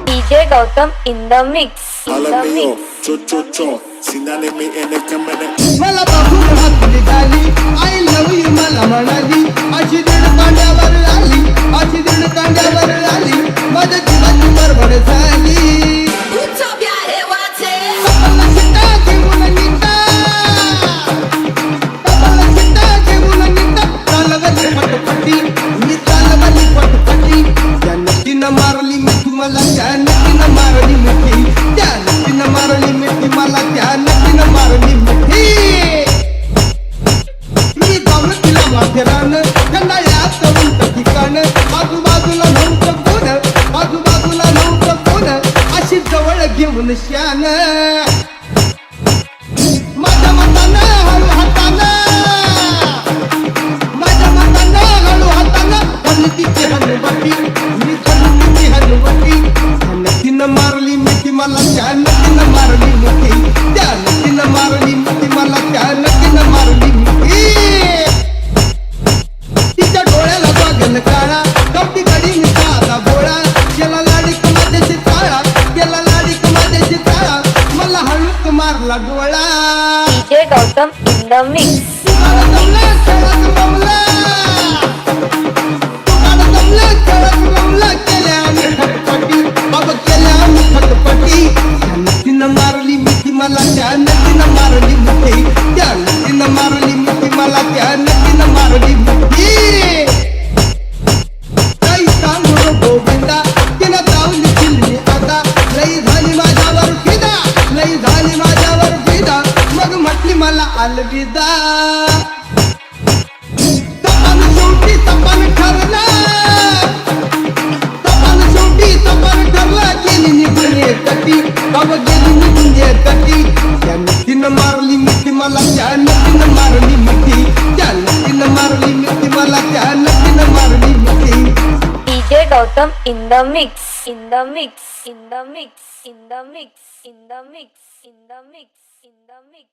DJ Gautam in the mix. Holla me yo, cho cho cho, sinane me ene kamene. मला बघून हसली झाली I love you मला म्हणाली अशी दीड कांड्यावर आली अशी दीड कांड्यावर आली माझ्या जीवाची बडबड झाली कपाला शिट्टा घेऊन निघता कपाला शिट्टा घेऊन निघता चालवली पटपटी मी चालवली पटपटी त्या नक्कीनं मारली मिठी मला त्या नक्कीनं मारली मिठी त्या नक्कीनं मारली मिठी मला त्या नक्कीनं मारली मिठी मी जाऊन तिला माथेरान कंडाळ्यात उंच ठिकाण आजूबाजूला नव्हतं कोण आजूबाजूला नव्हतं कोण अशी जवळ घेऊन शान माझ्या मतानं हळू हातानं माझ्या मतानं हळू हातानं धरली तिची हनुवटी मी धरली तिची हनुवटी नक्कीनं मारली मिठी मला त्या नक्कीनं मारली मिठी त्या नक्कीनं मारली मिठी मला त्या नक्कीनं मारली मिठी तिच्या डोळ्याला बघन काळा गवटी गडी मी साधा गोळा गेला लाडीक माझ्याशी ताळा गेला लाडीक माझ्याशी ताळा मला हळूच मारला डोळा DJ Gautam in the mix. तुम्हाला जमलं खेळत रमलं तुम्हाला जमलं खेळत रमलं केल्या आम्ही फटपटी बाबा केल्या आम्ही फटपटी त्या नक्कीनं मारली मिठी मला त्या नक्कीनं मारली मिठी त्या नक्कीनं मारली मिठी मला त्या नक्कीनं मारली मिठी काही सांगू रे गोविंदा तिनं जाऊन दिली आता लई झाली माझ्यावर फिदा लई झाली माझ्यावर फिदा मग म्हटली मला अलविदा तपन शेवटी तपन ठरला तपन शेवटी तपन ठरला गेली निघून एकटी बाबा गेली निघून एकटी त्या नक्कीनं मारली मिठी मला त्या नक्कीनं मारली मिठी त्या नक्कीनं मारली मिठी मला त्या नक्कीनं मारली मिठी DJ Gautam in the mix. In the mix. In the mix. In the mix. In the mix. In the mix. In the mix.